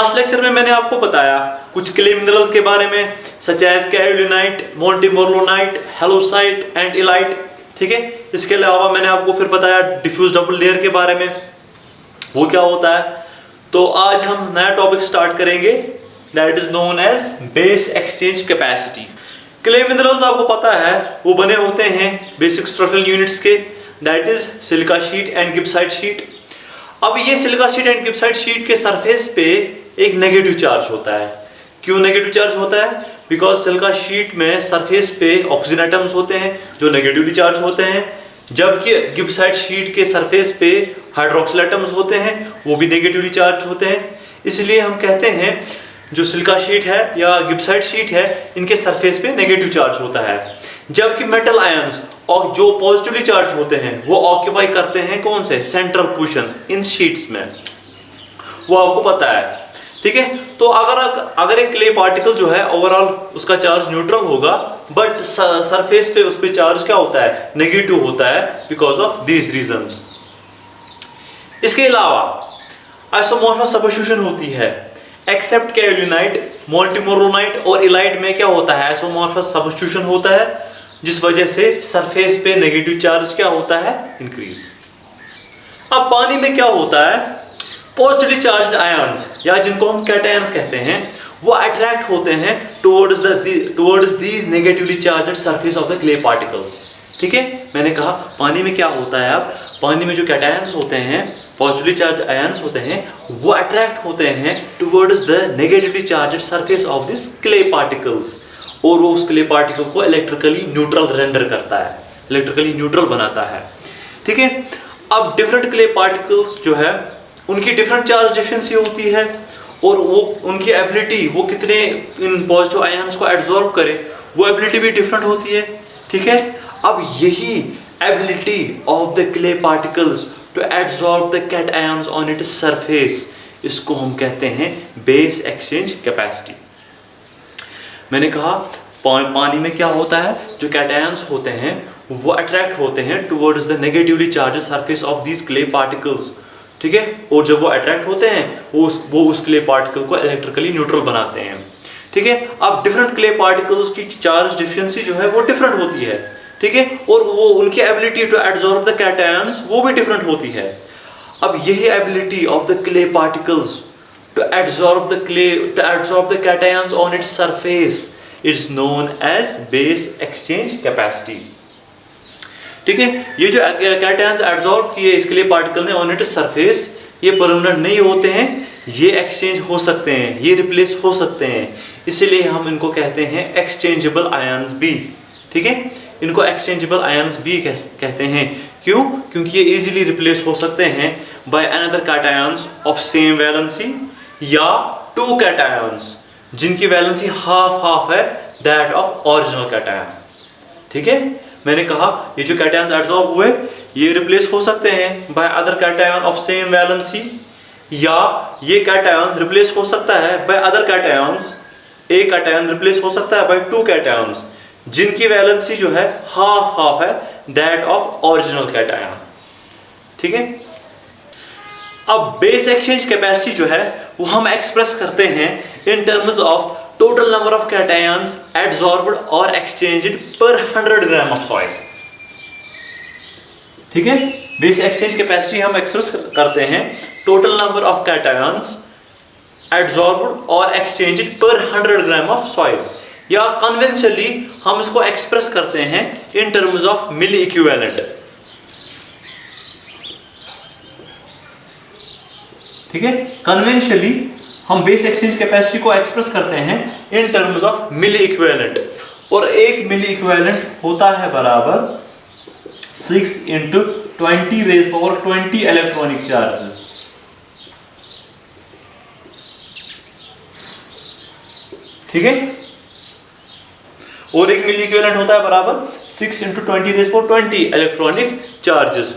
Last lecture में मैंने आपको बताया कुछ क्ले मिनरल्स के बारे में, सच एज कायोलिनाइट, मोंटीमोर्लोनाइट, हैलोसाइट एंड इलाइट। ठीक है, इसके अलावा मैंने आपको फिर बताया डिफ्यूज डबल लेयर के बारे में, वो क्या होता है। तो आज हम नया टॉपिक स्टार्ट करेंगे, that is known as base exchange capacity. Clay minerals आपको पता है वो बने होते हैं बेसिक स्ट्रक्चरल यूनिट्स के, that is silica sheet and gibbsite sheet. अब ये silica sheet and gibbsite sheet के सरफेस पे एक नेगेटिव चार्ज होता है। क्यों नेगेटिव चार्ज होता है? बिकॉज सिलिका शीट में सरफेस पे ऑक्सीजन एटम्स होते हैं जो नेगेटिवली चार्ज होते हैं, जबकि गिब्साइट शीट के सरफेस पे हाइड्रोक्सिल एटम्स होते हैं वो भी नेगेटिवली चार्ज होते हैं। इसलिए हम कहते हैं जो सिलिका शीट है या गिब्साइट शीट है इनके सरफेस पे नेगेटिव चार्ज होता है, जबकि मेटल आयंस और जो पॉजिटिवली चार्ज होते हैं वो ऑक्यूपाई करते हैं कौन से सेंट्रल पोजीशन इन शीट्स में, वो आपको पता है। ठीक है, तो अगर एक क्ले पार्टिकल जो है ओवरऑल उसका चार्ज न्यूट्रल होगा, बट सरफेस पे उस पे चार्ज क्या होता है? नेगेटिव होता है, बिकॉज ऑफ दीज रीजंस। इसके अलावा आइसोमॉर्फस सब्स्टिट्यूशन होती है, एक्सेप्ट कायोलिनाइट, मोंटीमोर्लोनाइट और इलाइट में क्या होता है? आइसोमॉर्फस सब्स्टिट्यूशन होता है, जिस वजह से सरफेस पे नेगेटिव चार्ज क्या होता है? इंक्रीज। अब पानी में क्या होता है? पॉजिटिवली चार्ज्ड आयंस या जिनको हम कैटायंस कहते हैं वो अट्रैक्ट होते हैं towards these negatively charged surface of the clay particles. ठीक है, मैंने कहा पानी में क्या होता है, अब पानी में जो कैटायंस होते हैं, पॉजिटिवली चार्ज्ड आयंस होते हैं, वो अट्रैक्ट होते हैं towards the negatively charged surface of this clay particles, और वो उस क्ले पार्टिकल को इलेक्ट्रिकली न्यूट्रल रेंडर करता है, इलेक्ट्रिकली न्यूट्रल बनाता है। ठीक है, अब डिफरेंट क्ले पार्टिकल्स जो है उनकी डिफरेंट चार्ज डिफिशिएंसी होती है, और वो उनकी एबिलिटी वो कितने इन पॉजिटिव आयंस को एब्जॉर्ब करे वो एबिलिटी भी डिफरेंट होती है। ठीक है, अब यही ability of the clay particles to absorb the cations on its surface, इसको हम कहते हैं बेस एक्सचेंज कैपेसिटी। मैंने कहा पानी में क्या होता है, जो कैटायंस होते हैं वो अट्रैक्ट होते हैं towards the negatively charged surface of these clay particles. ठीक है, और जब वो अट्रैक्ट होते हैं वो उस क्ले पार्टिकल को इलेक्ट्रिकली न्यूट्रल बनाते हैं। ठीक है, अब डिफरेंट क्ले पार्टिकल्स की चार्ज डिफिशिएंसी जो है वो डिफरेंट होती है। ठीक है, और वो उनकी ability to absorb the cations वो भी डिफरेंट होती है। अब यही ability of the clay particles to absorb the cations on its surface is known as base exchange capacity। ठीक है, ये जो कैटायंस एब्जॉर्ब किए इसके लिए पार्टिकल ने ऑन इट्स सरफेस, ये परमानेंट नहीं होते हैं, ये एक्सचेंज हो सकते हैं, ये रिप्लेस हो सकते हैं, इसीलिए हम इनको कहते हैं एक्सचेंजेबल आयंस भी। ठीक है, इनको एक्सचेंजेबल आयंस भी कहते हैं। क्यों? क्योंकि ये इजीली रिप्लेस हो सकते हैं by another cations of same valency या टू कैटायंस जिनकी वैलेंसी हाफ है दैट ऑफ ओरिजिनल कैटायन। ठीक है, मैंने कहा ये जो कैटायंस एब्जॉर्ब हुए ये रिप्लेस हो सकते हैं by other cation of same valency, या ये कैटायन रिप्लेस हो सकता है बाय अदर कैटायंस, एक कैटायन रिप्लेस हो सकता है बाय टू कैटायंस जिनकी वैलेंसी जो है हाफ है दैट ऑफ ओरिजिनल कैटायन। ठीक है, अब बेस एक्सचेंज कैपेसिटी जो है वो हम एक्सप्रेस करते हैं in terms of total number of cations absorbed और exchanged per 100 gram of soil. ठीक है, बेस एक्सचेंज कैपेसिटी हम एक्सप्रेस करते हैं total number of cations absorbed और exchanged per 100 gram of soil, या कन्वेंशनली हम इसको एक्सप्रेस करते हैं in terms of milliequivalent. ठीक है, कन्वेंशनली हम बेस एक्सचेंज कैपेसिटी को एक्सप्रेस करते हैं in terms of milliequivalent, और एक मिली इक्विवेलेंट होता है बराबर 6 × 10⁻20 इलेक्ट्रॉनिक चार्जेस। ठीक है, और एक मिली इक्विवेलेंट होता है बराबर 6 × 10⁻20 इलेक्ट्रॉनिक चार्जेस।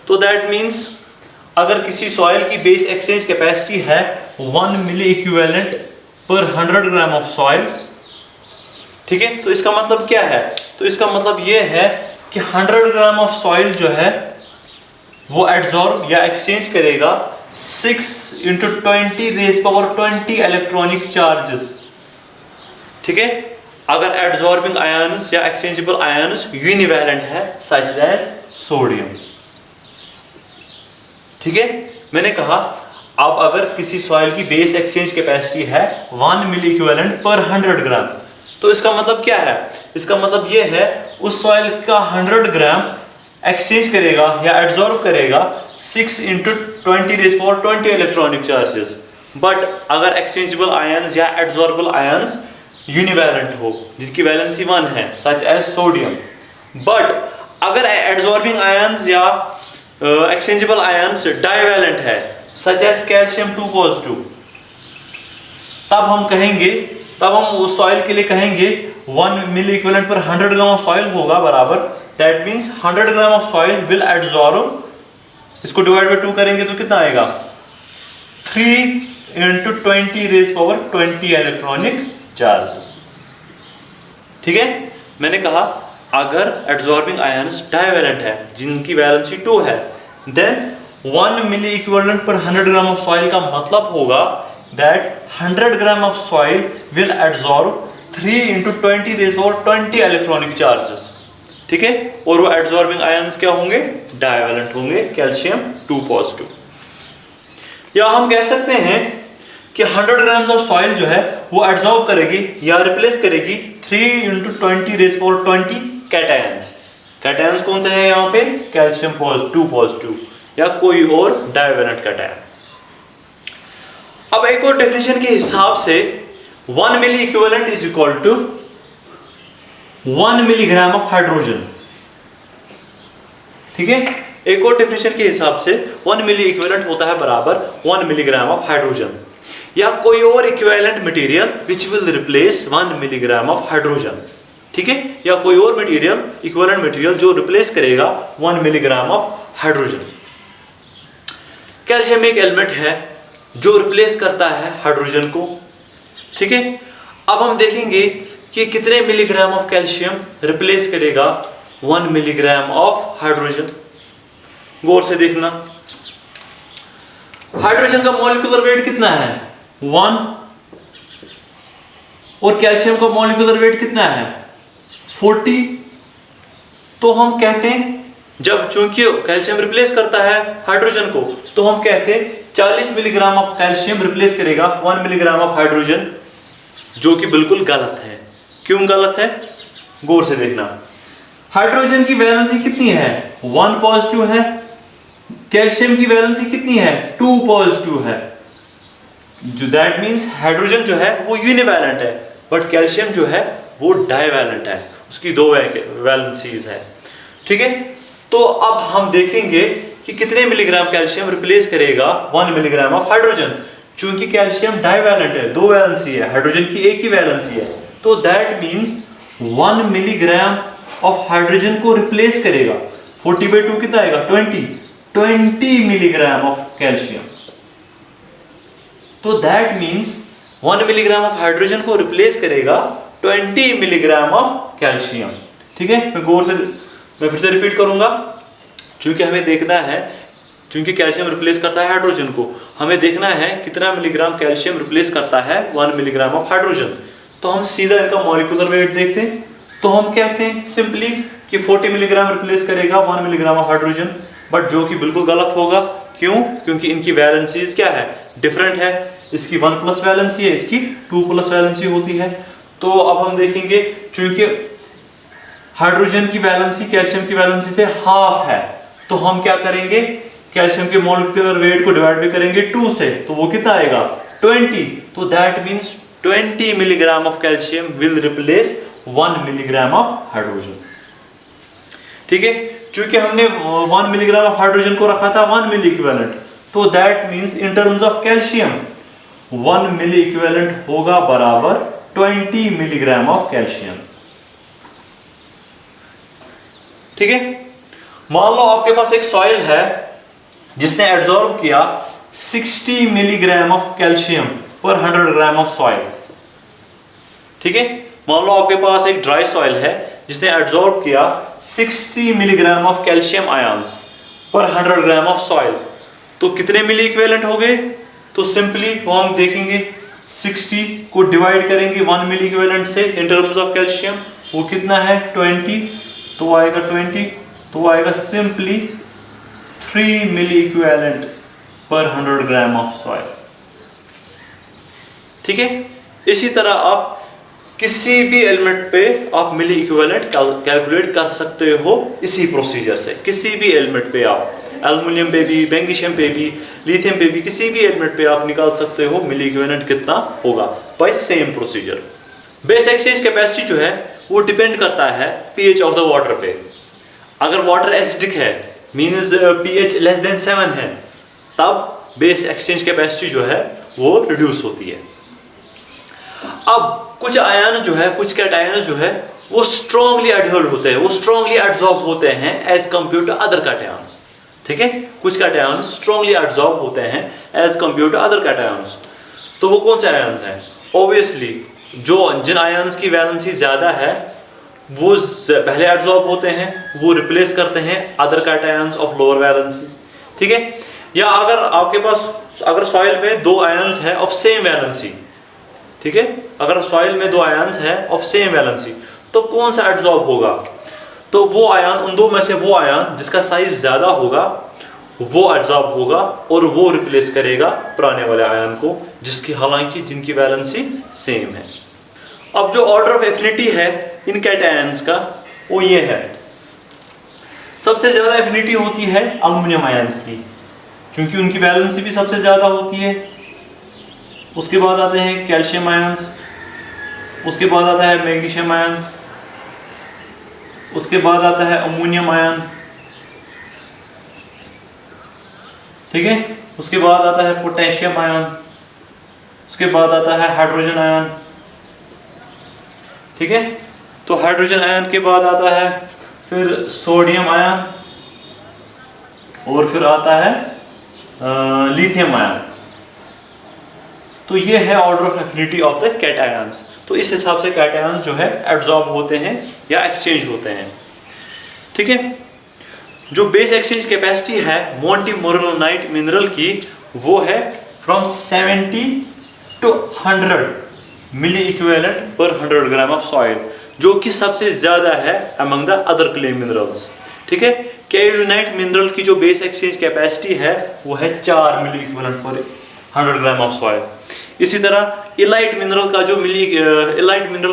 तो दैट मीन्स अगर किसी सॉइल की बेस एक्सचेंज कैपेसिटी है 1 मिली equivalent per 100 gram of soil, ठीक है, तो इसका मतलब क्या है? तो इसका मतलब ये है कि 100 ग्राम ऑफ सॉइल जो है वो एब्जॉर्ब या एक्सचेंज करेगा 6 into 10 raised power 20 electronic charges. ठीक है, अगर एडजॉर्बिंग आयन्स या एक्सचेंजेबल आयन्स यूनिवैलेंट है सच एज सोडियम। ठीक है, मैंने कहा अब अगर किसी सॉइल की बेस एक्सचेंज कैपेसिटी है 1 मिली इक्विवेलेंट पर 100 ग्राम, तो इसका मतलब क्या है? इसका मतलब ये है उस सॉइल का 100 ग्राम एक्सचेंज करेगा या एडजॉर्ब करेगा 6 into 10 raised power 20 electronic charges. But अगर एक्सचेंजेबल आयन्स या एडजॉर्बल आयन्स यूनिवैलेंट हो जिनकी वैलेंसी 1 है सच एज सोडियम, बट अगर एडजॉर्बिंग आयन्स या एक्सचेंजेबल आयन्स डाइवैलेंट है सच एज कैल्शियम 2 पॉजिटिव, तब हम उस सॉइल के लिए कहेंगे 1 मिली equivalent per 100 gram of soil होगा बराबर, that means 100 gram of soil will adsorb, इसको डिवाइड बाय 2 करेंगे तो कितना आएगा 3 into 20 raised power 20 electronic charges. ठीक है, मैंने कहा अगर एडजॉर्बिंग आयन्स डाइवैलेंट है जिनकी वैलेंसी 2 है, then 1 milli equivalent per 100 gram of soil का मतलब होगा that 100 gram of soil will adsorb 3 into 20 raised power 20 electronic charges. ठीक है, और वो एडजॉर्बिंग आयन्स क्या होंगे? डाइवैलेंट होंगे, कैल्शियम 2 पॉजिटिव। या हम कह सकते हैं कि 100 ग्राम्स ऑफ सॉइल जो है वो एडजॉर्ब करेगी या रिप्लेस करेगी 3 into 20 raised power 20 cations. Cations कौन से है यहाँ पे? कैल्शियम 2 पॉजिटिव या कोई और डाइवैलेंट कैटायन। अब एक और डेफिनेशन के हिसाब से 1 मिली equivalent is equal to 1 milligram of hydrogen. ठीक है, एक और डेफिनेशन के हिसाब से 1 मिली इक्विवेलेंट होता है बराबर 1 मिलीग्राम ऑफ हाइड्रोजन या कोई और equivalent material which will replace 1 milligram of hydrogen. ठीक है, या कोई और मटेरियल इक्विवेलेंट मटेरियल जो रिप्लेस करेगा 1 मिलीग्राम ऑफ हाइड्रोजन। कैल्शियम एक एलिमेंट है जो रिप्लेस करता है हाइड्रोजन को। ठीक है, अब हम देखेंगे कि कितने मिलीग्राम ऑफ कैल्शियम रिप्लेस करेगा 1 मिलीग्राम ऑफ हाइड्रोजन। गौर से देखना, हाइड्रोजन का मॉलिक्यूलर वेट कितना है? 1, और कैल्शियम का मॉलिक्यूलर वेट कितना है? 40। तो हम कहते हैं जब चूंकि कैल्शियम रिप्लेस करता है हाइड्रोजन को, तो हम कहते हैं 40 मिलीग्राम ऑफ कैल्शियम रिप्लेस करेगा 1 मिलीग्राम ऑफ हाइड्रोजन, जो कि बिल्कुल गलत है। क्यों गलत है? गौर से देखना, हाइड्रोजन की वैलेंसी कितनी है? 1 पॉजिटिव है। कैल्शियम की वैलेंसी कितनी है? 2 पॉजिटिव है। जो दैट मींस हाइड्रोजन जो है वो यूनिवैलेंट है, बट कैल्शियम जो है वो डाइवैलेंट है, उसकी 2 वैलेंसीज है। ठीक है, तो अब हम देखेंगे कि कितने मिलीग्राम कैल्शियम रिप्लेस करेगा 1 मिलीग्राम ऑफ हाइड्रोजन। चूंकि कैल्शियम डाइवैलेंट है, 2 वैलेंसी है, हाइड्रोजन की एक ही वैलेंसी है, तो that means 1 milligram of hydrogen को रिप्लेस करेगा 40/2 कितना आएगा? 20 मिलीग्राम ऑफ कैल्शियम। तो that means 1 milligram of hydrogen को रिप्लेस करेगा 20 मिलीग्राम ऑफ कैल्शियम। ठीक है, मैं फिर से रिपीट करूंगा, चूंकि हमें देखना है, चूंकि कैल्शियम रिप्लेस करता है हाइड्रोजन को, हमें देखना है कितना मिलीग्राम कैल्शियम रिप्लेस करता है 1 मिलीग्राम ऑफ हाइड्रोजन। तो हम सीधा इनका मॉलिक्यूलर वेट देखते हैं, तो हम कहते हैं सिंपली कि 40 मिलीग्राम रिप्लेस करेगा 1 मिलीग्राम ऑफ हाइड्रोजन, बट जो कि बिल्कुल गलत होगा। क्यों? क्योंकि इनकी वैलेंसीज क्या है? डिफरेंट है। इसकी 1+ वैलेंसी है, इसकी 2+ वैलेंसी होती है। तो अब हम देखेंगे, चूंकि हाइड्रोजन की वैलेंसी कैल्शियम की वैलेंसी से हाफ है, तो हम क्या करेंगे? कैल्शियम के मॉलिक्यूलर वेट को डिवाइड भी करेंगे 2 से, तो वो कितना आएगा? 20। तो that means 20 milligram of calcium will replace 1 milligram of hydrogen. ठीक है, चूंकि हमने 1 मिलीग्राम ऑफ हाइड्रोजन को रखा था 1 मिली इक्विवेलेंट, तो that means in terms of calcium 1 milli equivalent होगा बराबर 20 मिलीग्राम ऑफ कैल्शियम। ठीक है, मान लो आपके पास एक सॉइल है जिसने एब्जॉर्ब किया 60 मिलीग्राम ऑफ कैल्शियम पर 100 ग्राम ऑफ सॉइल। ठीक है, मान लो आपके पास एक ड्राई सॉइल है जिसने एब्जॉर्ब किया 60 मिलीग्राम ऑफ कैल्शियम आयंस पर 100 ग्राम ऑफ सॉइल। तो कितने मिली इक्विवेलेंट हो गए? तो सिंपली वो हम देखेंगे 60 को डिवाइड करेंगे 1 मिली इक्विवेलेंट से इन टर्म्स ऑफ कैल्शियम, वो कितना है 20, तो आएगा 20, तो आएगा simply 3 milli equivalent per 100 gram of soil. ठीक है, इसी तरह आप किसी भी एलिमेंट पे आप मिली इक्विवेलेंट कैलकुलेट कर सकते हो इसी प्रोसीजर से। किसी भी एलिमेंट पे आप एल्युमिनियम पे भी, मैग्नीशियम पे भी, लिथियम पे भी, किसी भी एलिमेंट पे आप निकाल सकते हो मिली इक्विवेलेंट कितना होगा by same procedure. Base exchange capacity जो है वो डिपेंड करता है पीएच ऑफ द वाटर पे। अगर वाटर एसिडिक है मींस पीएच लेस देन 7 है, तब बेस एक्सचेंज कैपेसिटी जो है वो रिड्यूस होती है। अब कुछ आयन जो है, कुछ कैटायन जो है वो स्ट्रांगली एडहर्ड होते हैं, वो स्ट्रांगली एब्जॉर्ब होते हैं as compare to other cations. ठीक है, कुछ कैटायन स्ट्रांगली एब्जॉर्ब होते हैं as compare to other cations. तो वो कौन से आयन्स हैं? ऑब्वियसली जिन आयन्स की वैलेंसी ज्यादा है वो पहले एब्जॉर्ब होते हैं, वो रिप्लेस करते हैं other cations of lower valency. ठीक है, या अगर आपके पास अगर सॉइल में 2 आयन्स है ऑफ सेम वैलेंसी, ठीक है, अगर सॉइल में 2 आयन्स है ऑफ सेम वैलेंसी, तो कौन सा एब्जॉर्ब होगा? तो वो आयन, उन 2 में से वो आयन जिसका साइज ज्यादा होगा वो एब्जॉर्ब होगा और वो रिप्लेस करेगा पुराने वाले आयन को जिसकी हालांकि जिनकी वैलेंसी सेम है। अब जो ऑर्डर ऑफ एफिनिटी है इन कैटायंस का वो ये है, सबसे ज्यादा एफिनिटी होती है एल्युमिनियम आयन्स की, क्योंकि उनकी वैलेंसी भी सबसे ज्यादा होती है। उसके बाद आते हैं कैल्शियम आयन्स, उसके बाद आता है मैग्नीशियम आयन, उसके बाद आता है अमोनियम आयन, ठीक है, उसके बाद आता है पोटेशियम आयन, उसके बाद आता है हाइड्रोजन आयन। ठीक है, तो हाइड्रोजन आयन के बाद आता है फिर सोडियम आयन और फिर आता है लिथियम आयन। तो ये है order of affinity of the cations. तो इस हिसाब से कैटायंस जो है एब्जॉर्ब होते हैं या एक्सचेंज होते हैं। ठीक है, जो बेस एक्सचेंज कैपेसिटी है मोंटी-मोर्लोनाइट मिनरल की वो है from 70 to 100 milli equivalent per 100 gram of soil, जो कि सबसे ज्यादा है among the other clay minerals. ठीक है, काओलिनाइट मिनरल की जो बेस एक्सचेंज कैपेसिटी है वो है 4 मिली equivalent per 100 gram of soil. इसी तरह इलाइट मिनरल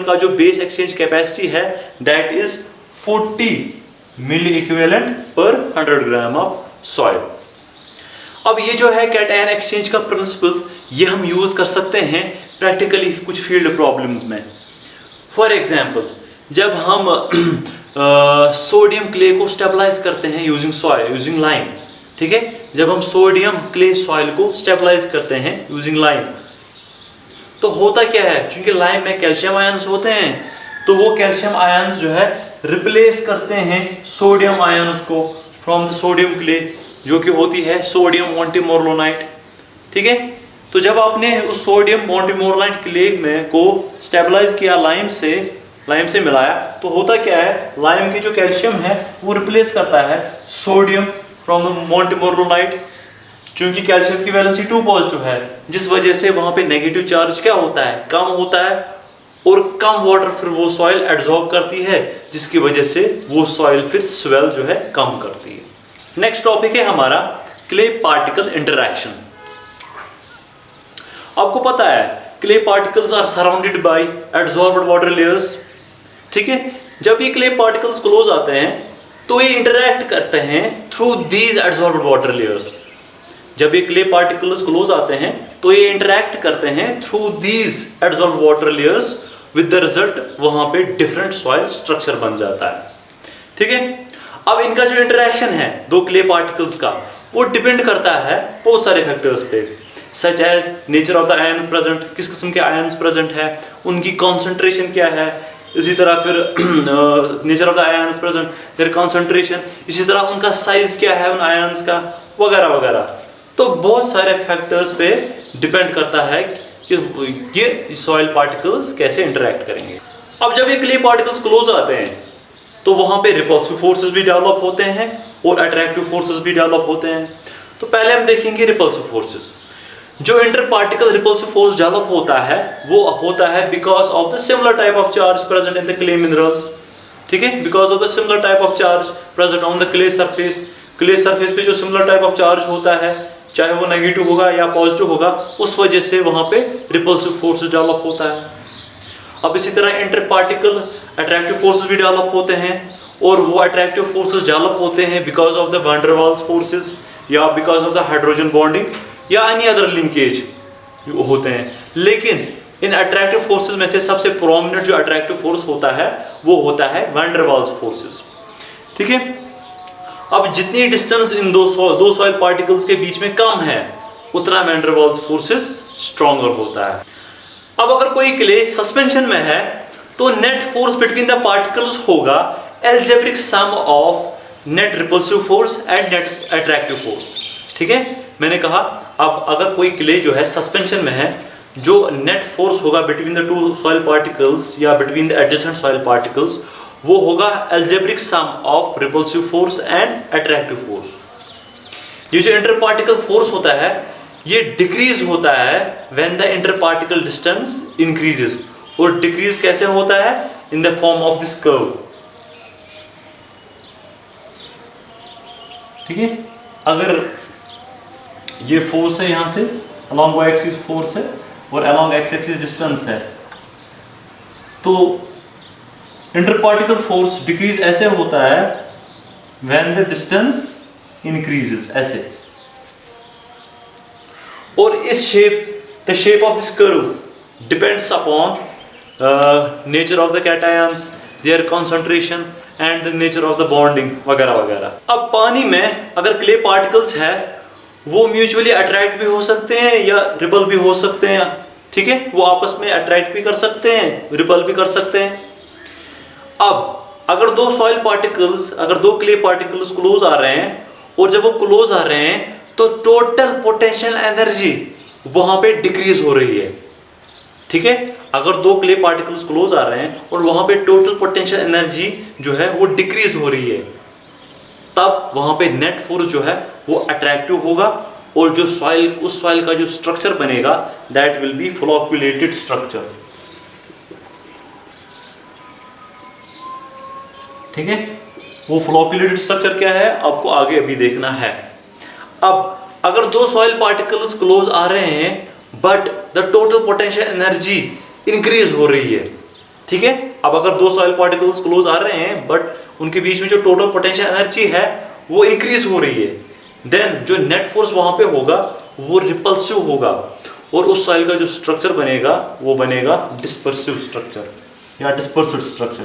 का जो बेस एक्सचेंज कैपेसिटी है that is 40 milliequivalent per 100 gram of soil. अब ये जो है कैटायन एक्सचेंज का प्रिंसिपल ये हम यूज कर सकते हैं प्रैक्टिकली कुछ फील्ड प्रॉब्लम्स में। फॉर एग्जांपल, जब हम सोडियम क्ले को स्टेबलाइज करते हैं यूजिंग लाइम, ठीक है, जब हम सोडियम क्ले सॉइल को स्टेबलाइज करते हैं यूजिंग लाइम, तो होता क्या है, क्योंकि लाइम में कैल्शियम आयंस होते हैं, तो वो कैल्शियम आयंस जो है रिप्लेस करते हैं सोडियम आयंस को फ्रॉम द सोडियम क्ले, जो कि होती है सोडियम मोंटी-मोर्लोनाइट। ठीक है, तो जब आपने उस सोडियम मोंटी-मोर्लोनाइट क्ले में को स्टेबलाइज किया लाइम से मिलाया, तो होता क्या है, लाइम की जो कैल्शियम है वो रिप्लेस करता है सोडियम फ्रॉम द मोंटी-मोर्लोनाइट, क्योंकि कैल्शियम की वैलेंसी 2 पॉजिटिव है, जिस वजह से वहां पे नेगेटिव चार्ज क्या होता है, कम होता है, और कम वाटर फिर वो सॉइल एब्जॉर्ब करती है, जिसकी वजह से वो सॉइल फिर स्वेल जो है कम करती है। नेक्स्ट टॉपिक है हमारा क्ले पार्टिकल इंटरैक्शन। आपको पता है clay particles are surrounded by absorbed water layers. ठीक है, जब ये क्ले पार्टिकल्स क्लोज आते हैं तो ये इंटरैक्ट करते हैं through these absorbed water layers. जब ये क्ले पार्टिकल्स क्लोज आते हैं तो ये इंटरैक्ट करते हैं through these absorbed water layers, with the result वहां पे डिफरेंट सॉइल स्ट्रक्चर बन जाता है। ठीक है, अब इनका जो इंटरैक्शन है दो क्ले पार्टिकल्स का वो डिपेंड करता है बहुत सारे फैक्टर्स पे, such as nature of the ions present, किस किस्म के आयन्स प्रेजेंट है, उनकी कॉन्सेंट्रेशन क्या है, इसी तरह फिर nature of the ions present, their concentration, इसी तरह उनका साइज क्या है उन आयन्स का, वगैरह वगैरह। तो बहुत सारे फैक्टर्स पे डिपेंड करता है कि ये सॉइल पार्टिकल्स कैसे इंटरैक्ट करेंगे। अब जब ये क्ले पार्टिकल्स क्लोज आते हैं तो वहां पे रिपल्सिव फोर्सेस भी डेवलप होते हैं और अट्रैक्टिव फोर्सेस भी डेवलप होते हैं। तो पहले हम देखेंगे रिपल्सिव फोर्सेस। जो inter particle repulsive force develop होता है वो होता है because of the similar type of charge present in the clay minerals. ठीक है, because of the similar type of charge present on the clay surface. Clay surface पे जो similar type of charge होता है, चाहे वो नेगेटिव होगा या पॉजिटिव होगा, उस वजह से वहां पे रिपल्सिव फोर्सेस डेवलप होता है। अब इसी तरह इंटर पार्टिकल अट्रैक्टिव फोर्सेस भी डेवलप होते हैं, और वो अट्रैक्टिव फोर्सेस डेवलप होते हैं because of the van der Waals forces या because of the hydrogen bonding या एनी अदर लिंकेज होते हैं। लेकिन इन अट्रैक्टिव फोर्सेस में से सबसे प्रोमिनेंट जो अट्रैक्टिव फोर्स होता है वो होता है वैन डर वाल्स फोर्सेस। ठीक है, अब जितनी डिस्टेंस इन दो सॉइल पार्टिकल्स के बीच में कम है उतना van der Waals forces stronger होता है। अब अगर कोई क्ले सस्पेंशन में है तो net force between the particles होगा algebraic sum of net repulsive force and net attractive force. ठीक है, मैंने कहा अब अगर कोई क्ले जो है सस्पेंशन में है, जो नेट फोर्स होगा between the two soil particles या between the adjacent soil particles वो होगा algebraic sum of repulsive force and attractive force. ये जो इंटर पार्टिकल फोर्स होता है ये डिक्रीज होता है when the inter particle distance increases, और डिक्रीज कैसे होता है? In the form of this curve. ठीक है, अगर ये फोर्स है यहां से अलोंग वाई एक्सिस फोर्स है और अलोंग एक्स एक्सिस डिस्टेंस है, तो इंटर पार्टिकल फोर्स डिक्रीज ऐसे होता है व्हेन द डिस्टेंस इंक्रीजेस, ऐसे। और इस the shape of this curve depends upon nature of the cations, there concentration and the nature of the bonding वगैरह वगैरह। अब पानी में अगर क्ले पार्टिकल्स है वो म्यूचुअली अट्रैक्ट भी हो सकते हैं या रिपल भी हो सकते हैं। ठीक है, वो आपस में अट्रैक्ट भी कर सकते हैं, रिपल भी कर सकते हैं। अब अगर दो सॉइल पार्टिकल्स, अगर दो क्ले पार्टिकल्स क्लोज आ रहे हैं और जब वो क्लोज आ रहे हैं तो टोटल पोटेंशियल एनर्जी वहां पे डिक्रीज हो रही है। ठीक है, अगर दो क्ले पार्टिकल्स क्लोज आ रहे हैं और वहां पे टोटल पोटेंशियल एनर्जी जो है वो डिक्रीज हो रही है, तब वहां पे नेट फोर्स जो है वो अट्रैक्टिव होगा, और जो सॉइल, उस सॉइल का जो स्ट्रक्चर बनेगा दैट विल बी फ्लोक्युलेटेड स्ट्रक्चर। ठीक है, वो फ्लोक्युलेटेड स्ट्रक्चर क्या है आपको आगे अभी देखना है। अब अगर दो सॉइल पार्टिकल्स क्लोज आ रहे हैं but the total potential energy increase हो रही है। ठीक है, अब अगर दो सॉइल पार्टिकल्स क्लोज आ रहे हैं बट उनके बीच में जो टोटल पोटेंशियल एनर्जी है वो इंक्रीज हो रही है, देन जो नेट फोर्स वहां पे होगा वो रिपल्सिव होगा, और उस सॉइल का जो स्ट्रक्चर बनेगा वो बनेगा डिस्पर्सिव स्ट्रक्चर या डिस्पर्सिव स्ट्रक्चर।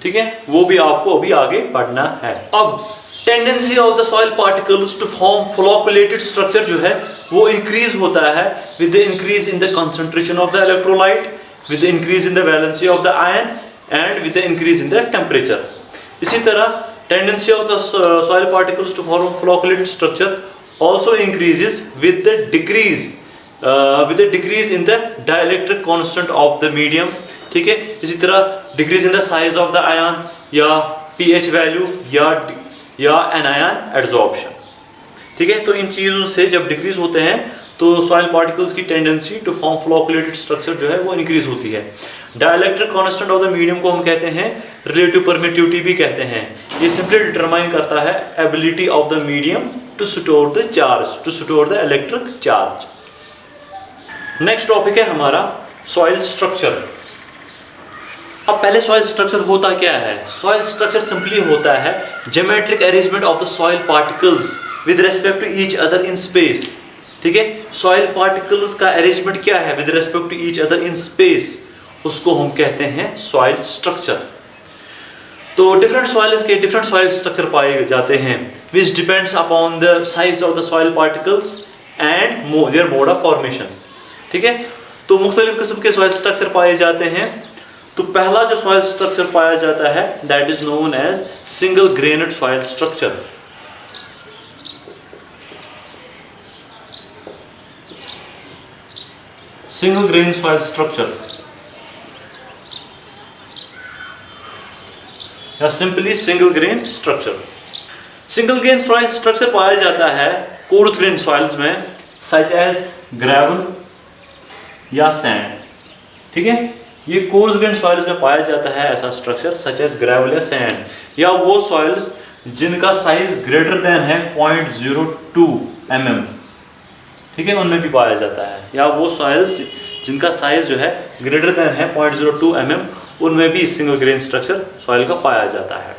ठीक है, वो भी आपको अभी आगे पढ़ना है। अब tendency of the soil particles to form flocculated structure जो है वो इंक्रीज होता है with the increase in the concentration of the electrolyte, with the increase in the valency of the ion and with the increase in the temperature. इसी तरह tendency of the soil particles to form flocculated structure also increases with the decrease in the dielectric constant of the medium. ठीक है, इसी तरह decrease in the size of the ion या pH value या anion adsorption. ठीक है, तो इन चीज़ों से जब डिक्रीज होते हैं तो सॉइल पार्टिकल्स की tendency to form flocculated structure जो है वो इंक्रीज होती है। Dielectric constant of the medium को हम कहते हैं रिलेटिव परमिटिविटी भी कहते हैं। ये सिंपली डिटरमाइन करता है ability of the medium to store the charge, to store the electric charge. Next topic है हमारा सॉइल स्ट्रक्चर। अब पहले सॉइल स्ट्रक्चर होता क्या है? सॉइल स्ट्रक्चर सिंपली होता है geometric arrangement of the soil particles with respect to each other in space. ठीक है, सॉइल पार्टिकल्स का अरेंजमेंट क्या है with respect to each other in space, उसको हम कहते हैं सॉइल स्ट्रक्चर। तो डिफरेंट सॉइल्स के डिफरेंट सॉइल स्ट्रक्चर पाए जाते हैं which depends upon the size of the soil particles and their mode of formation. ठीक है, तो मुख्तलिफ किस्म के सॉइल स्ट्रक्चर पाए जाते हैं। तो पहला जो सॉइल स्ट्रक्चर पाया जाता है that is known as single grained soil structure. Single grain soil structure या simply single grain structure. Single grain soil structure पाया जाता है कोर्स ग्रेन सॉइल्स में, सच एज ग्रेवल या सैंड। ठीक है, ये कोर्स ग्रेन सॉइल्स में पाया जाता है ऐसा स्ट्रक्चर सच एज ग्रेवल या सैंड, या वो सॉइल्स जिनका साइज ग्रेटर देन है 0.02 mm। ठीक है, उनमें भी पाया जाता है, या वो सॉइल्स जिनका साइज जो है ग्रेटर देन है 0.02 mm, उनमें भी सिंगल ग्रेन स्ट्रक्चर सॉइल का पाया जाता है।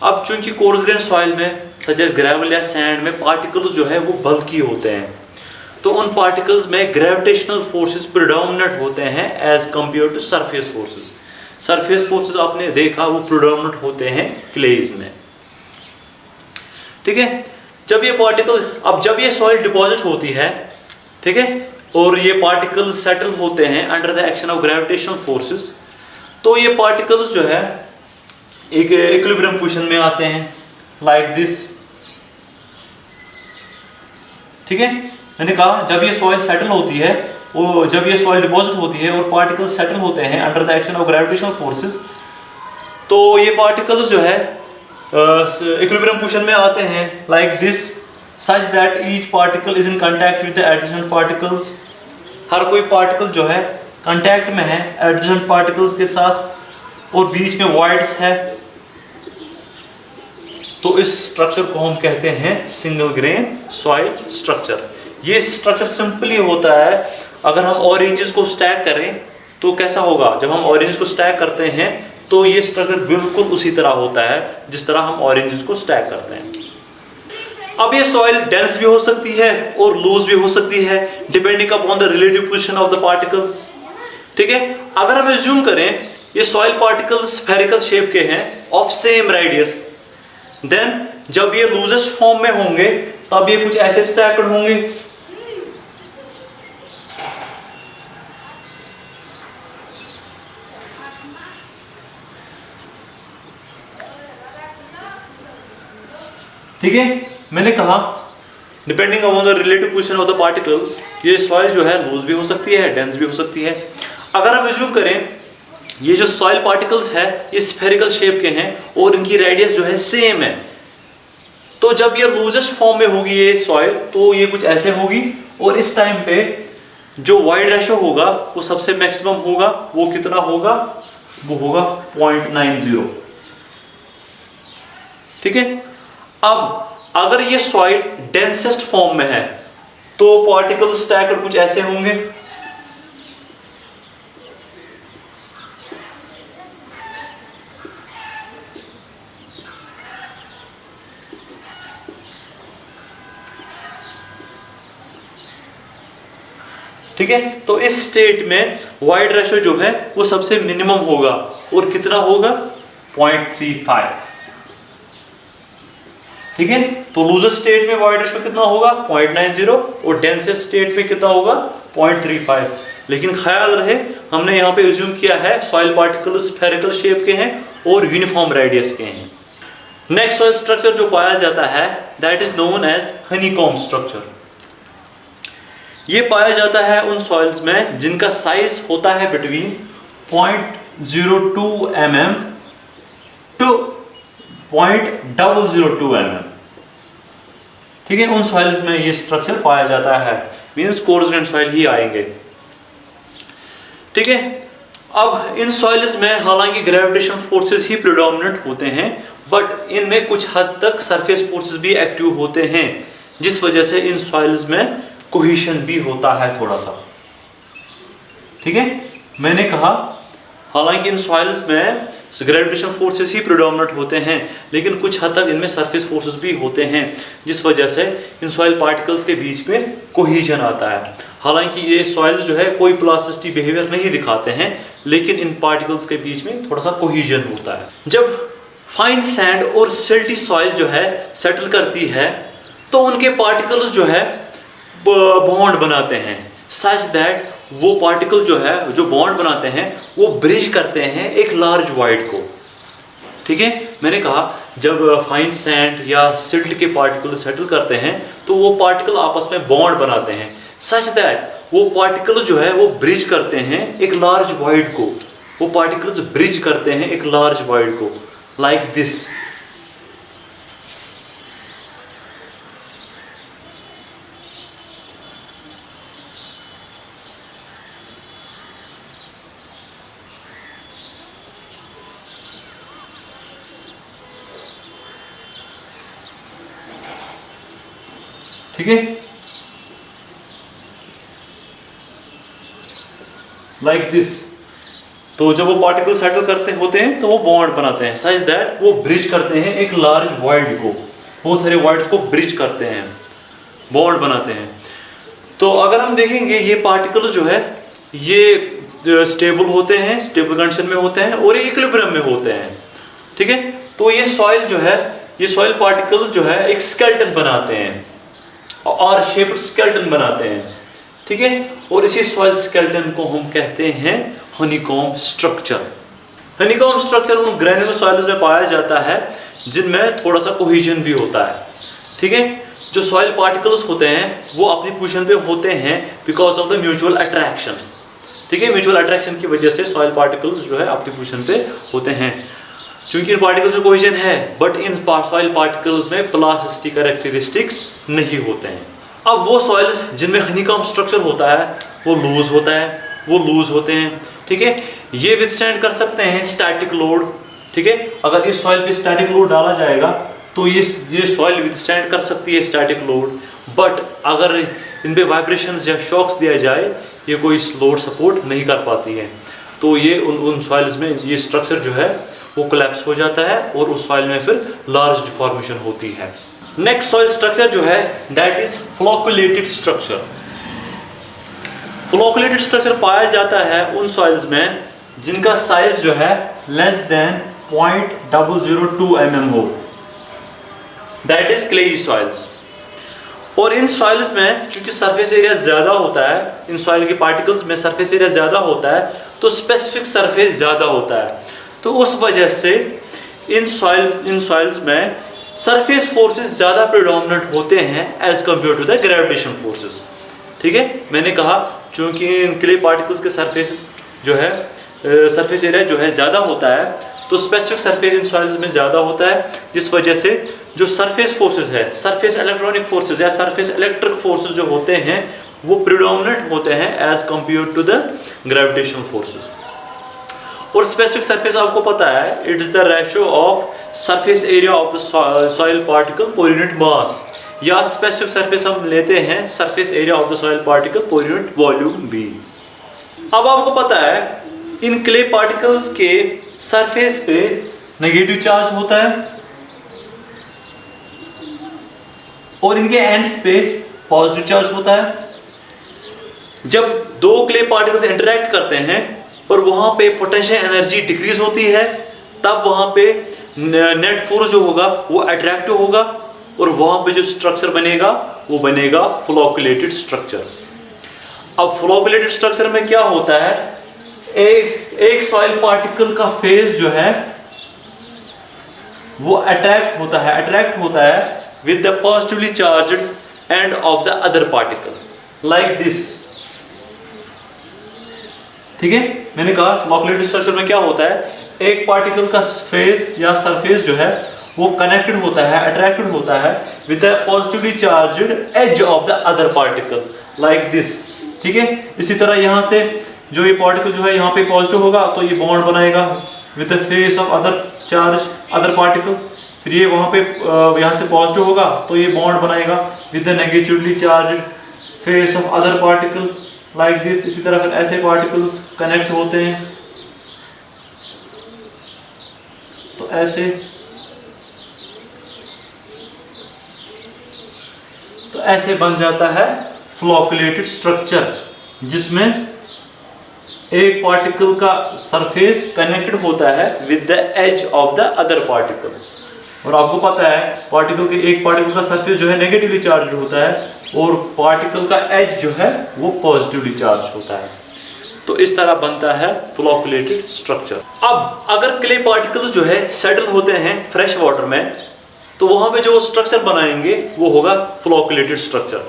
अब चूंकि कोर्स ग्रेन सॉइल में सच एज ग्रेवल या सैंड में पार्टिकल्स जो है वो बल्की होते हैं, तो उन पार्टिकल्स में ग्रेविटेशनल फोर्सेस प्रिडोमिनेंट होते हैं as compare to surface forces. Surface forces आपने देखा वो प्रिडोमिनेंट होते हैं क्लेज में। ठीक है, जब ये पार्टिकल, अब जब ये सॉइल डिपॉजिट होती है, ठीक है, और ये पार्टिकल्स सेटल होते हैं under the action of gravitational forces, तो ये पार्टिकल्स जो है एक इक्विलिब्रियम पोजीशन में आते हैं लाइक दिस। ठीक है, मैंने कहा जब ये सॉइल सेटल होती है, वो जब ये सॉइल डिपॉजिट होती है और पार्टिकल्स सेटल होते हैं under the action of gravitational forces, तो ये पार्टिकल्स जो है इक्विलिब्रियम पोजीशन में आते हैं like this, such that each particle is in contact with the adjacent particles. हर कोई पार्टिकल जो है कांटेक्ट में है एडजेसेंट पार्टिकल्स के साथ, और बीच में वॉइड्स है, तो इस स्ट्रक्चर को हम कहते हैं सिंगल ग्रेन सॉइल स्ट्रक्चर। ये स्ट्रक्चर सिंपली होता है, अगर हम ऑरेंजेस को स्टैक करें तो कैसा होगा, जब हम ऑरेंज को स्टैक करते हैं तो ये स्ट्रक्चर बिल्कुल उसी तरह होता है जिस तरह हम ऑरेंजेस को स्टैक करते हैं। अब ये सॉइल डेंस भी हो सकती है और लूज भी हो सकती है depending upon the relative position of the particles. ठीक है, अगर हम एज्यूम करें ये सॉइल पार्टिकल्स स्फेरिकल शेप के हैं ऑफ सेम रेडियस, देन जब ये लूजेस्ट फॉर्म में होंगे तब ये कुछ ऐसे स्टैक्ड होंगे। ठीक है, मैंने कहा depending upon the relative position of the particles ये सॉइल जो है लूज भी हो सकती है, डेंस भी हो सकती है। अगर हम एज्यूम करें ये जो सॉइल पार्टिकल्स है ये स्फेरिकल शेप के हैं और इनकी रेडियस जो है सेम है, तो जब ये लूजेस्ट फॉर्म में होगी ये सॉइल तो ये कुछ ऐसे होगी, और इस टाइम पे जो वाइड रेशो होगा वो सबसे मैक्सिमम होगा। वो कितना होगा, वो होगा 0.90। ठीक है, अब अगर ये सॉइल डेंसेस्ट फॉर्म में है तो पार्टिकल स्टैक्ड कुछ ऐसे होंगे। ठीक है, तो इस स्टेट में वाइड रेशो जो है वो सबसे मिनिमम होगा, और कितना होगा 0.35। ठीक है, तो लूजर स्टेट में वाइड रेशो कितना होगा 0.90, और डेंसेस्ट स्टेट में कितना होगा 0.35। लेकिन ख्याल रहे हमने यहाँ पे एज्यूम किया है सॉइल पार्टिकल्स स्फेरिकल शेप के हैं और यूनिफॉर्म रेडियस के हैं। नेक्स्ट सॉइल स्ट्रक्चर जो पाया जाता है that is known as honeycomb structure. ये पाया जाता है उन सॉइल्स में जिनका साइज होता है बिटवीन 0.02 mm टू 0.002 mm। ठीक है, उन सॉइल्स में ये स्ट्रक्चर पाया जाता है, मींस कोर्स ग्रेन सॉइल ही आएंगे। ठीक है, अब इन सॉइल्स में हालांकि ग्रेविटेशनल फोर्सेस ही प्रिडोमिनेंट होते हैं, बट इनमें कुछ हद तक सरफेस फोर्सेस भी एक्टिव होते हैं, जिस वजह से इन सॉइल्स में कोहेशन भी होता है थोड़ा सा। ठीक है, मैंने कहा हालांकि इन सॉइल्स में ग्रेविटेशनल फोर्सेस ही प्रिडोमिनेंट होते हैं, लेकिन कुछ हद तक इनमें सरफेस फोर्सेस भी होते हैं, जिस वजह से इन सॉइल पार्टिकल्स के बीच में कोहेशन आता है। हालांकि ये सॉइल्स जो है कोई प्लास्टिसिटी बिहेवियर नहीं दिखाते हैं, लेकिन इन पार्टिकल्स के बीच में थोड़ा सा कोहेशन होता है। जब फाइन सैंड और सिल्टी सॉइल जो है सेटल करती है तो उनके पार्टिकल्स जो है बॉन्ड बनाते हैं, सच दैट वो पार्टिकल जो है जो बॉन्ड बनाते हैं वो ब्रिज करते हैं एक लार्ज वॉइड को। ठीक है, मैंने कहा जब फाइन सैंड या सिल्ट के पार्टिकल सेटल करते हैं तो वो पार्टिकल आपस में बॉन्ड बनाते हैं, सच दैट वो पार्टिकल जो है वो ब्रिज करते हैं एक लार्ज वॉइड को। वो पार्टिकल्स ब्रिज करते हैं एक लार्ज वॉइड को लाइक दिस। ठीक है, लाइक दिस। तो जब वो पार्टिकल सेटल करते होते हैं तो वो बॉन्ड बनाते हैं सच दैट वो ब्रिज करते हैं एक लार्ज वॉइड को, बहुत सारे वॉइड्स को ब्रिज करते हैं, बॉन्ड बनाते हैं। तो अगर हम देखेंगे ये पार्टिकल जो है ये स्टेबल होते हैं, स्टेबल कंडीशन में होते हैं और इक्विलिब्रियम में होते हैं, ठीक है। तो ये सॉइल जो है, ये सॉइल पार्टिकल्स जो है एक स्केलेटन बनाते हैं और शेप्ड स्केलेटन बनाते हैं, ठीक है। और इसी सॉइल स्केलेटन को हम कहते हैं हनीकॉम्ब स्ट्रक्चर। हनीकॉम्ब स्ट्रक्चर उन ग्रैन्युलर सॉइल्स में पाया जाता है जिनमें थोड़ा सा कोहेजन भी होता है, ठीक है। जो सॉइल पार्टिकल्स होते हैं वो अपनी पोजीशन पे होते हैं because of the mutual attraction, ठीक है। म्यूचुअल अट्रैक्शन की वजह से सॉइल पार्टिकल्स जो है अपनी पोजीशन पे होते हैं। चूंकि इन पार्टिकल्स में कोहेजन है बट इन सॉइल पार्टिकल्स में प्लास्टिसिटी कैरेक्टरिस्टिक्स नहीं होते हैं। अब वो सॉइल्स जिनमें हनीकॉम्ब स्ट्रक्चर होता है वो लूज होता है, वो लूज होते हैं, ठीक है। ये विथस्टैंड कर सकते हैं स्टैटिक लोड, ठीक है। अगर इस सॉइल पे स्टैटिक लोड डाला जाएगा तो ये सॉइल विथस्टैंड कर सकती है स्टैटिक लोड, बट अगर इन पे वाइब्रेशंस या शॉक्स दिया जाए ये कोई लोड सपोर्ट नहीं कर पाती है। तो ये उन सॉइल्स में ये स्ट्रक्चर जो है वो कोलैप्स हो जाता है और उस सॉइल में फिर लार्ज डिफॉर्मेशन होती है। नेक्स्ट सॉइल स्ट्रक्चर जो है that is flocculated structure. Flocculated structure पाया जाता है उन सॉइल्स में जिनका साइज जो है लेस देन 0.002 mm हो, दैट इज क्लेई सॉइल्स। और इन सॉइल्स में चूंकि सरफेस एरिया ज़्यादा होता है, इन सॉइल के पार्टिकल्स में सरफेस एरिया ज़्यादा होता है तो स्पेसिफिक सरफेस ज़्यादा होता है। तो उस वजह से इन सॉइल्स में सरफेस फोर्सेस ज़्यादा प्रेडोमिनेंट होते हैं as compare to the gravitation forces, ठीक है। मैंने कहा चूंकि इन क्ले पार्टिकल्स के सरफेस जो है सरफेस एरिया जो है ज़्यादा होता है तो स्पेसिफिक सरफेस इन सॉइल्स में ज़्यादा होता है, जिस वजह से जो सरफेस फोर्सेस है, सरफेस इलेक्ट्रॉनिक फोर्सेस या सरफेस इलेक्ट्रिक फोर्सेस जो होते हैं वो प्रेडोमिनेंट होते हैं as compare to the gravitational forces. और स्पेसिफिक सरफेस आपको पता है it is the ratio of surface area of the soil particle per unit mass, या स्पेसिफिक सरफेस हम लेते हैं surface area of the soil particle per unit volume बी। अब आपको पता है इन क्ले पार्टिकल्स के सरफेस पे नेगेटिव चार्ज होता है और इनके एंड्स पे पॉजिटिव चार्ज होता है। जब दो क्ले पार्टिकल्स इंटरेक्ट करते हैं और वहां पे पोटेंशियल एनर्जी डिक्रीज होती है तब वहां पे नेट फोर्स जो होगा वो अट्रैक्टिव होगा और वहां पे जो स्ट्रक्चर बनेगा वो बनेगा फ्लोकुलेटेड स्ट्रक्चर। अब फ्लोकुलेटेड स्ट्रक्चर में क्या होता है, एक सॉइल पार्टिकल का फेज जो है वो अट्रैक्ट होता है with the positively charged end of the other particle like this, ठीक है। मैंने कहा फ्लोकुलेटेड स्ट्रक्चर में क्या होता है, एक पार्टिकल का फेस या सरफेस जो है वो कनेक्टेड होता है, अट्रैक्टेड होता है with the positively charged edge of the other particle like this, ठीक है। इसी तरह यहाँ से जो ये पार्टिकल जो है यहाँ पे पॉजिटिव होगा तो ये बॉन्ड बनाएगा with the face of other particle, फिर ये वहाँ पे यहाँ से पॉजिटिव होगा तो ये बॉन्ड बनाएगा with the negatively charged face of other particle like this. इसी तरह फिर ऐसे पार्टिकल्स कनेक्ट होते हैं तो ऐसे बन जाता है फ्लोकुलेटेड स्ट्रक्चर जिसमें एक पार्टिकल का सरफेस कनेक्टेड होता है with the edge of the other particle. और आपको पता है एक पार्टिकल का सरफेस जो है नेगेटिवली चार्ज होता है और पार्टिकल का एज जो है वो पॉजिटिवली चार्ज होता है। तो इस तरह बनता है फ्लोकुलेटेड स्ट्रक्चर। अब अगर क्ले पार्टिकल्स जो है सेटल होते हैं फ्रेश वाटर में तो वहां पे जो स्ट्रक्चर बनाएंगे वो होगा फ्लोकुलेटेड स्ट्रक्चर।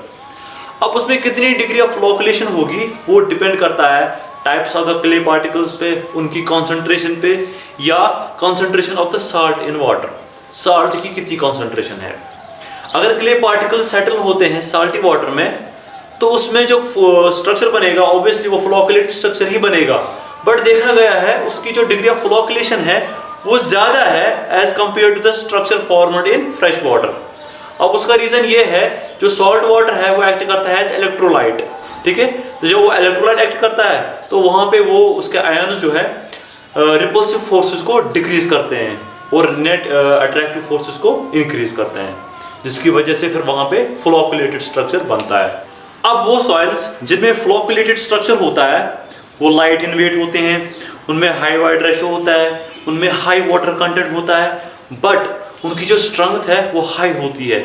अब उसमें कितनी डिग्री ऑफ फ्लोकुलेशन होगी वो डिपेंड करता है types of the clay particles पे, उनकी कॉन्सेंट्रेशन पे, या concentration of the salt in water, salt की कितनी कॉन्सेंट्रेशन है। अगर क्ले पार्टिकल सेटल होते हैं साल्टी वाटर में तो उसमें जो स्ट्रक्चर बनेगा ऑब्वियसली वो फ्लोकुलेटेड स्ट्रक्चर ही बनेगा, बट देखा गया है उसकी जो डिग्री ऑफ फ्लोकुलेशन है वो ज़्यादा है as compare to the structure formed in fresh water. अब उसका रीजन ये है, जो सॉल्ट वाटर है वो एक्ट करता है एज इलेक्ट्रोलाइट, ठीक है। तो जब वो इलेक्ट्रोलाइट एक्ट करता है तो वहां पे वो उसके आयन जो है रिपल्सिव फोर्सेस को डिक्रीज करते हैं और नेट अट्रैक्टिव फोर्सेस को इंक्रीज करते हैं, जिसकी वजह से फिर वहां पे फ्लोकुलेटेड स्ट्रक्चर बनता है। अब वो सॉइल्स जिनमें फ्लोकुलेटेड स्ट्रक्चर होता है वो लाइट इन वेट होते हैं, उनमें हाई वाइड रेशो होता है, उनमें हाई वाटर कंटेंट होता है, बट उनकी जो स्ट्रेंथ है वो हाई होती है।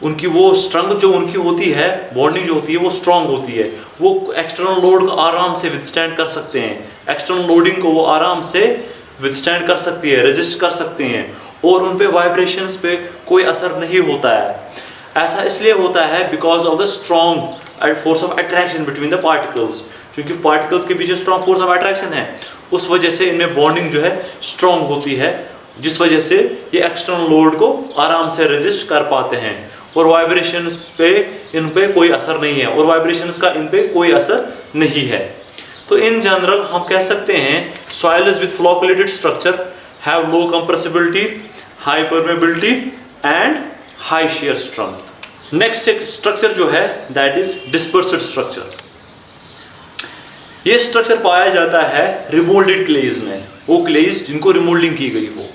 उनकी वो स्ट्रेंथ जो उनकी होती है, बॉन्डिंग जो होती है वो स्ट्रांग होती है। वो एक्सटर्नल लोड को आराम से विथस्टैंड कर सकते हैं, एक्सटर्नल लोडिंग को वो आराम से विथस्टैंड कर सकती है, रेजिस्ट कर सकते हैं, और उन पे वाइब्रेशंस पे कोई असर नहीं होता है। ऐसा इसलिए होता है because of the strong force of attraction between the particles, क्योंकि पार्टिकल्स के पीछे स्ट्रॉन्ग फोर्स ऑफ अट्रैक्शन है, उस वजह से इनमें बॉन्डिंग जो है स्ट्रॉन्ग होती है, जिस वजह से ये एक्सटर्नल लोड को आराम से रेजिस्ट कर पाते हैं, और वाइब्रेशंस पे इन पे कोई असर नहीं है, और वाइब्रेशंस का इन पे कोई असर नहीं है। तो इन जनरल हम कह सकते हैं soils with flocculated structure have low compressibility, high permeability and high shear strength. Next structure जो है दैट इज डिस्पर्स्ड स्ट्रक्चर। ये स्ट्रक्चर पाया जाता है रिमोल्डेड क्लेज में, वो क्लेज जिनको रिमोल्डिंग की गई हो।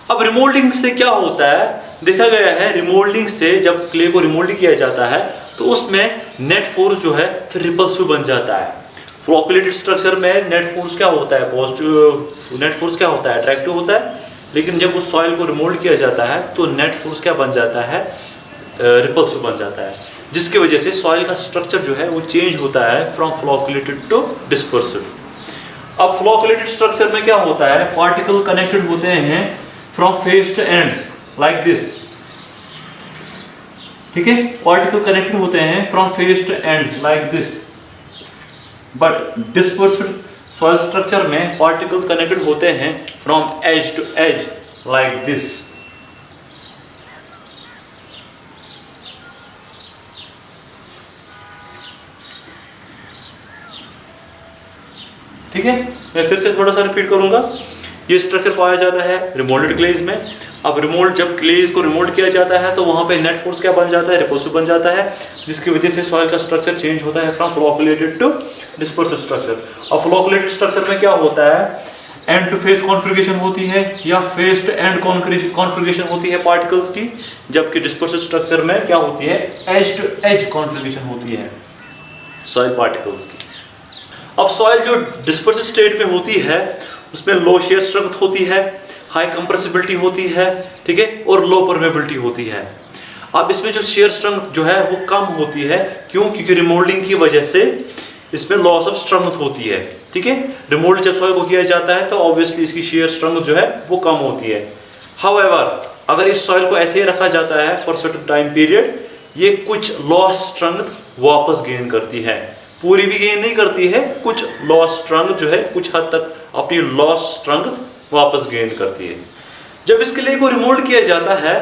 अब रिमोल्डिंग से क्या होता है, देखा गया है रिमोल्डिंग से जब क्ले को रिमोल्ड किया जाता है तो उसमें नेट फोर्स जो है फिर रिपल्सिव बन जाता है। फ्लोकुलेटेड स्ट्रक्चर में नेट फोर्स क्या होता है, पॉजिटिव नेट फोर्स क्या होता है, अट्रैक्टिव होता है, लेकिन जब उस सॉइल को रिमोल्ड किया जाता है तो नेट फोर्स क्या बन जाता है, रिपल्सिव बन जाता है, जिसकी वजह से सॉइल का स्ट्रक्चर जो है वो चेंज होता है फ्रॉम फ्लोकुलेटेड टू डिस्पर्स्ड। अब फ्लोकुलेटेड स्ट्रक्चर में क्या होता है, पार्टिकल कनेक्टेड होते हैं from face to end like this, ठीक है, पार्टिकल कनेक्टेड होते हैं from face to end like this. But dispersed soil structure में पार्टिकल्स कनेक्टेड होते हैं from edge to edge like this. ठीक है, मैं फिर से थोड़ा सा रिपीट करूंगा। ये स्ट्रक्चर पाया जाता है रिमोल्डेड क्लेज में। अब रिमोल्ड जब क्लेज को रिमोल्ड किया जाता है तो वहां पे नेट फोर्स क्या बन जाता है, रिपल्सिव बन जाता है, जिसकी वजह से सॉइल का स्ट्रक्चर चेंज होता है from flocculated to dispersed structure. अब फ्लोकुलेटेड स्ट्रक्चर में क्या होता है, एंड टू फेस कॉन्फ़िगरेशन होती है या फेस टू एंड कॉन्फ़िगरेशन होती है पार्टिकल्स की, जबकि डिस्पर्स्ड स्ट्रक्चर में क्या होती है, एज टू एज कॉन्फ़िगरेशन होती है सॉइल पार्टिकल्स की। अब सॉइल जो डिस्पर्स्ड स्टेट में होती है उसमें लो शेयर स्ट्रेंथ होती है, हाई कंप्रेसिबिलिटी होती है, ठीक है, और लो परमेबिलिटी होती है। अब इसमें जो शेयर स्ट्रेंथ जो है वो कम होती है, क्यों, क्योंकि रिमोल्डिंग की वजह से इसमें लॉस ऑफ स्ट्रेंथ होती है, ठीक है। रिमोल्ड जब सॉइल को किया जाता है तो ऑब्वियसली इसकी शेयर स्ट्रेंथ जो है वो कम होती है। हाउएवर अगर इस सॉइल को ऐसे ही रखा जाता है फॉर सर्टेन टाइम पीरियड, ये कुछ लॉस स्ट्रेंथ वापस गेन करती है, पूरी भी गेन नहीं करती है, कुछ लॉस स्ट्रेंथ जो है कुछ हद तक अपनी लॉस स्ट्रेंथ वापस गेन करती है। जब इस क्ले को रिमोल्ड किया जाता है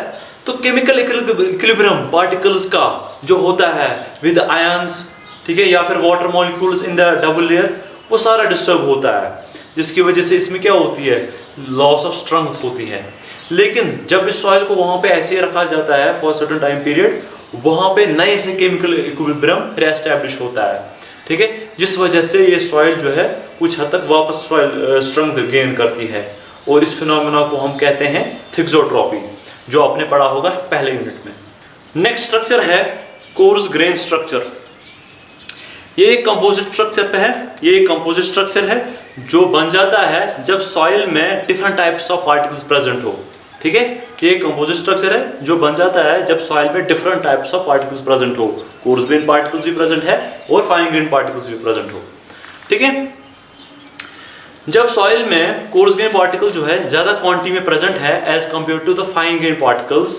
तो केमिकल इक्विलिब्रियम पार्टिकल्स का जो होता है विद आयंस, ठीक है, या फिर water molecules in the double layer, वो सारा डिस्टर्ब होता है, जिसकी वजह से इसमें क्या होती है, लॉस ऑफ स्ट्रेंथ होती है। लेकिन जब इस सॉइल को वहां पे ऐसे ही रखा जाता है फॉर सर्टेन टाइम पीरियड, वहां पे नए से केमिकल इक्विलिब्रियम रिएस्टैब्लिश होता है, ठीक है, जिस वजह से ये सॉइल जो है कुछ हद तक वापस सॉइल स्ट्रेंथ गेन करती है, और इस फिनोमेना को हम कहते हैं थिक्सोट्रॉपी, जो आपने पढ़ा होगा पहले यूनिट में। नेक्स्ट स्ट्रक्चर है कोर्स ग्रेन स्ट्रक्चर। ये एक कंपोजिट स्ट्रक्चर पे है, ये एक कंपोजिट स्ट्रक्चर है जो बन जाता है जब सॉइल में different types of particles present हो, ठीक है। ये एक कंपोजिट स्ट्रक्चर है जो बन जाता है जब सॉइल में different types of particles present हो, कोर्स ग्रेन पार्टिकल्स भी प्रेजेंट है और फाइन ग्रेन पार्टिकल्स भी प्रेजेंट हो, ठीक है। जब सॉइल में कोर्स ग्रेन पार्टिकल जो है ज्यादा क्वांटिटी में प्रेजेंट है as compare to the fine grain particles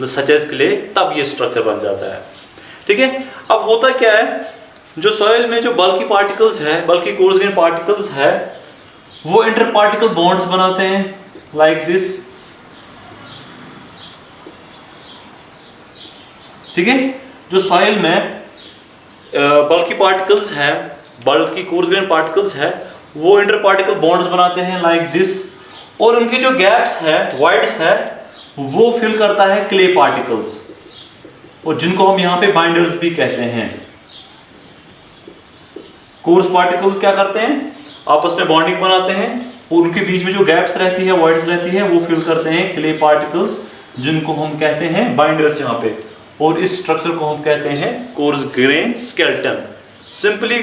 such as clay, तब ये स्ट्रक्चर बन जाता है, ठीक है। अब होता क्या है, जो सॉइल में जो बल्की पार्टिकल्स है, बल्की कोर्स ग्रेन पार्टिकल्स है, वो इंटर पार्टिकल बॉन्ड्स बनाते हैं लाइक दिस, ठीक है। जो सॉइल में बल्की पार्टिकल्स है, बल्की कोर्स ग्रेन पार्टिकल्स है, वो इंटर पार्टिकल बॉन्ड्स बनाते हैं लाइक दिस, और उनके जो गैप्स है, वाइड्स है, वो फिल करता है क्ले पार्टिकल्स, और जिनको हम यहाँ पे बाइंडर्स भी कहते हैं। कोर्स पार्टिकल्स क्या करते हैं, आपस में बॉन्डिंग बनाते हैं, और उनके बीच में जो गैप्स रहती है, वॉइड्स रहती है, वो फिल करते हैं क्ले पार्टिकल्स, जिनको हम कहते हैं बाइंडर्स यहाँ पे। और इस स्ट्रक्चर को हम कहते हैं coarse grain skeleton. Simply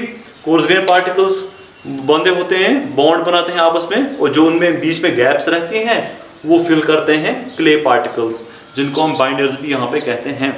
course grain particles बंधे होते हैं, बॉन्ड बनाते हैं आपस में, और जो उनमें बीच में गैप्स रहती हैं वो फिल करते हैं क्ले पार्टिकल्स, जिनको हम बाइंडर्स भी यहाँ पे कहते हैं।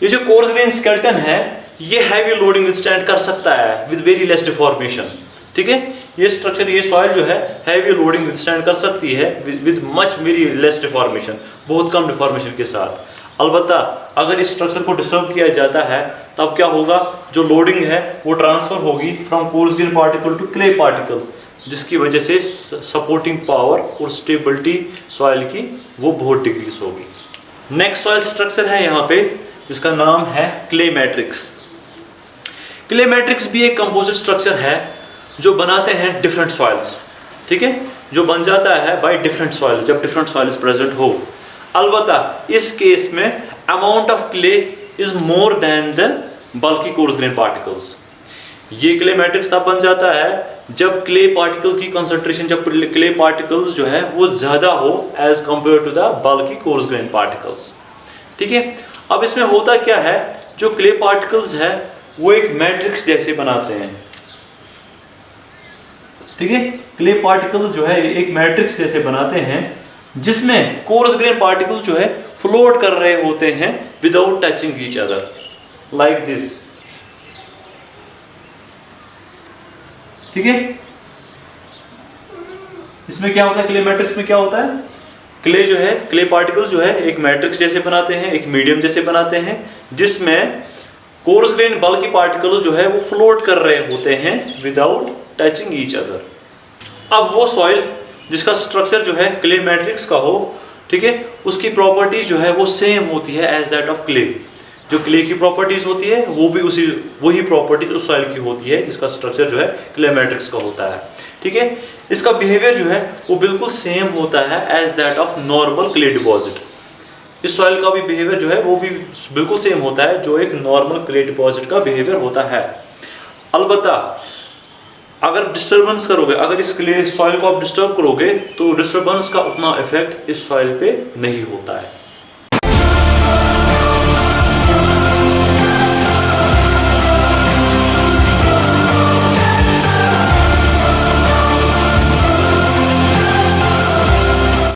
ये जो कोर्स ग्रेन स्केलेटन है, ये हैवी लोडिंग विथस्टैंड कर सकता है विद वेरी लेस डिफॉर्मेशन। ठीक है, ये स्ट्रक्चर, ये सॉइल जो है हैवी लोडिंग विथस्टैंड कर सकती है with much very less deformation, बहुत कम डिफॉर्मेशन के साथ। अलबत्ता अगर इस स्ट्रक्चर को डिस्टर्ब किया जाता है तब क्या होगा, जो लोडिंग है वो ट्रांसफर होगी from coarse grain particle to clay particle, जिसकी वजह से सपोर्टिंग पावर और स्टेबिलिटी सॉइल की वो बहुत डिक्रीज होगी। नेक्स्ट सॉइल स्ट्रक्चर है यहाँ पे, जिसका नाम है क्ले मैट्रिक्स। क्ले मैट्रिक्स भी एक कंपोजिट स्ट्रक्चर है जो बनाते हैं डिफरेंट सॉइल्स। ठीक है, जो बन जाता है बाय डिफरेंट सॉइल, जब डिफरेंट सॉइल्स प्रेजेंट हो। अलबत्ता इस केस में amount of clay is more than the bulky coarse grain particles. ये क्ले मैट्रिक्स तब बन जाता है जब क्ले पार्टिकल की कंसंट्रेशन, जब क्ले पार्टिकल्स जो है वो ज्यादा हो as compare to the bulky coarse grain particles. ठीक है, अब इसमें होता क्या है, जो क्ले पार्टिकल्स है वो एक मैट्रिक्स जैसे बनाते हैं। ठीक है, क्ले पार्टिकल्स जो है एक मैट्रिक्स जैसे बनाते हैं, जिसमें कोर्स ग्रेन पार्टिकल जो है फ्लोट कर रहे होते हैं without touching each other, like this. ठीक है, इसमें क्या होता है, क्ले मैट्रिक्स में क्या होता है, क्ले जो है, क्ले पार्टिकल्स जो है एक मैट्रिक्स जैसे बनाते हैं, एक मीडियम जैसे बनाते हैं, जिसमें कोर्स ग्रेन बल्की पार्टिकल्स जो है वो फ्लोट कर रहे होते हैं विदाउट टचिंग ईच अदर। अब वो सॉइल जिसका स्ट्रक्चर जो है क्ले मैट्रिक्स का हो, ठीक है, उसकी प्रॉपर्टी जो है वो सेम होती है एज दैट ऑफ क्ले। जो क्ले की प्रॉपर्टीज होती है वो भी वही प्रॉपर्टीज उस सॉइल की होती है जिसका स्ट्रक्चर जो है क्ले मैट्रिक्स का होता है। ठीक है, इसका बिहेवियर जो है वो बिल्कुल सेम होता है as that of normal clay deposit. इस सॉइल का भी बिहेवियर जो है वो भी बिल्कुल सेम होता है जो एक नॉर्मल क्ले डिपॉजिट का बिहेवियर होता है। अलबत्ता अगर डिस्टर्बेंस करोगे, अगर इस क्ले सॉइल को आप डिस्टर्ब करोगे, तो डिस्टर्बेंस का उतना इफेक्ट इस सॉइल पे नहीं होता है।